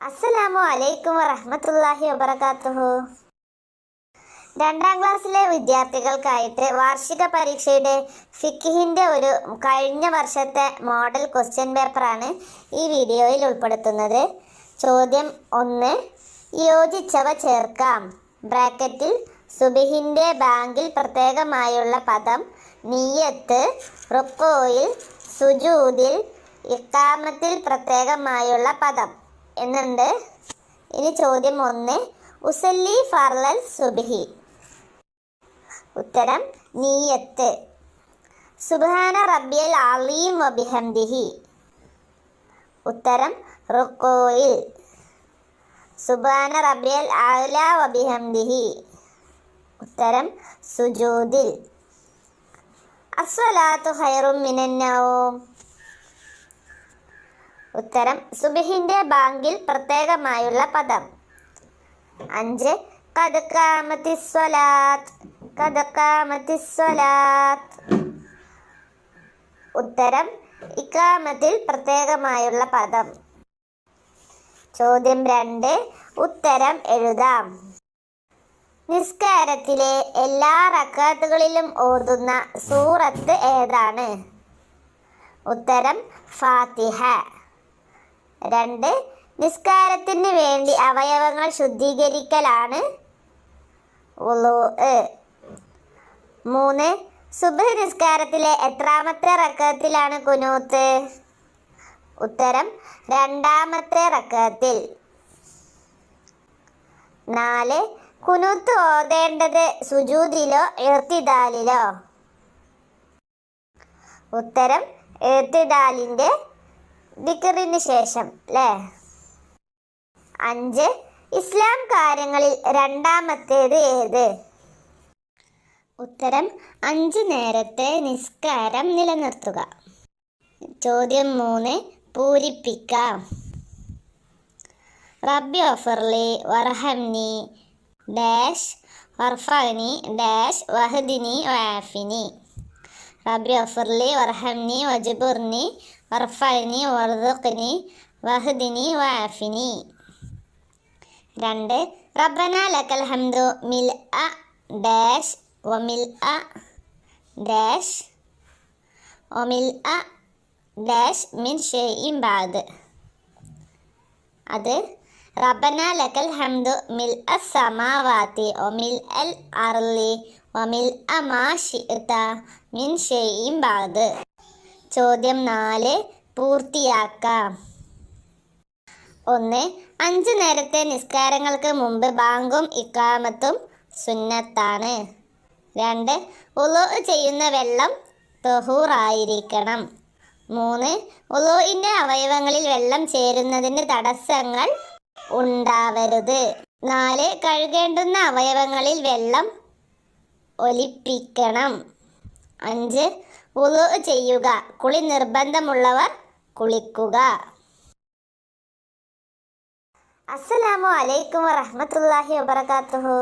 അസ്സലാമു അലൈക്കും വറഹ്മത്തുള്ളാഹി വബറകാതുഹു. 2ാം ക്ലാസ്സിലെ വിദ്യാർത്ഥികൾക്കായിട്ട് വാർഷിക പരീക്ഷയുടെ ഫിഖ്ഹിന്റെ ഒരു കഴിഞ്ഞ വർഷത്തെ മോഡൽ ക്വസ്റ്റ്യൻ പേപ്പറാണ് ഈ വീഡിയോയിൽ ഉൾപ്പെടുത്തുന്നത്. ചോദ്യം 1. യോജിച്ചവ ചേർക്കാം. ബ്രാക്കറ്റിൽ സുബ്ഹിന്റെ ബാങ്കിൽ പ്രത്യേകമായുള്ള പദം, നിയ്യത്ത്, റുക്കൂയിൽ, സുജൂദിൽ, ഇഖാമത്തിൽ പ്രത്യേകമായുള്ള പദം എന്നുണ്ട്. ഇനി ചോദ്യം 1. ഉസല്ലി ഫർളൽ സുബ്ഹി. ഉത്തരം നിയ്യത്ത്. സുബ്ഹാന റബ്ബിയൽ അലീം വബിഹംദിഹി. ഉത്തരം റുക്കൂയിൽ. സുബ്ഹാന റബ്ബിയൽ അഅ്ല വബിഹംദിഹി. ഉത്തരം സുജൂദിൽ. അസ്സലാത്തു ഖൈറും മിനൻ നൗം. ഉത്തരം സുബ്ഹിന്റെ ബാങ്കിൽ പ്രത്യേകമായുള്ള പദം. 5. ഖദ് ഖാമത്തിസ് സ്വലാത്ത്. ഖദ് ഖാമത്തിസ് സ്വലാത്ത്. ഉത്തരം ഇഖാമത്തിൽ പ്രത്യേകമായുള്ള പദം. ചോദ്യം 2. ഉത്തരം എഴുതാം. നിസ്കാരത്തിലെ എല്ലാ റക്അത്തുകളിലും ഓതുന്ന സൂറത്ത് ഏതാണ്? ഉത്തരം ഫാത്തിഹ. 2. നിസ്കാരത്തിന് വേണ്ടി അവയവങ്ങൾ ശുദ്ധീകരിക്കലാണ് വുളൂ. 3. സുബ്ഹ് നിസ്കാരത്തിലെ എത്രാമത്തെ റക്അത്തിലാണ് ഖുനൂത്ത്? ഉത്തരം 2ാമത്തെ റക്അത്തിൽ. 4. ഖുനൂത്ത് ഓതേണ്ടത് സുജൂദിലോ ഇർതിദാലിലോ? ഉത്തരം ഇർതിദാലിന്റെ ദിക്റിന് ശേഷം അല്ലേ? 5. ഇസ്ലാം കാര്യങ്ങളിൽ രണ്ടാമത്തേത് ഏത്? ഉത്തരം 5 നേരത്തെ നിസ്കാരം നിലനിർത്തുക. ചോദ്യം 3. പൂരിപ്പിക്കാം. റബ്ബി ഗഫിർലി വർഹംനി ഡാഷ് വർഫഅനി ഡാഷ് വഹ്ദിനി വആഫിനി. റബ്ബി ഗഫിർലി വർഹംനി വജ്ബുർനി വർഫഅനി വർസുഖ്നി വഹ്ദിനി വആഫിനി. 2. റബ്ബനാ ലക്കൽ ഹംദു മിൽഅ ഡാഷ് വമിൽഅ ഡാഷ് വമിൽഅ ഡാഷ് മിൻ ഷൈഇൻ ബഅദ്. അത് റബ്ബനാ ലക്കൽ ഹംദു മിൽഅ സമാവാതി വമിൽഅൽ അർളി വമിൽഅ മാ ശിഅത മിൻ ഷൈഇൻ ബഅദ്. ചോദ്യം 4. പൂർത്തിയാക്കാം. 1. 5 നേരത്തെ നിസ്കാരങ്ങൾക്ക് മുമ്പ് ബാങ്കും ഇഖാമത്തും സുന്നത്താണ്. 2. വുളൂ ചെയ്യുന്ന വെള്ളം തഹൂറായിരിക്കണം. 3. വുളൂഇന്റെ അവയവങ്ങളിൽ വെള്ളം ചേരുന്നതിന് തടസ്സങ്ങൾ ഉണ്ടാവരുത്. 4. കഴുകേണ്ടുന്ന അവയവങ്ങളിൽ വെള്ളം ഒലിപ്പിക്കണം. 5. വുളൂ ചെയ്യുക. കുളി നിർബന്ധമുള്ളവർ കുളിക്കുക. അസ്സലാമു അലൈക്കും വറഹ്മത്തുള്ളാഹി വബറകാതുഹു.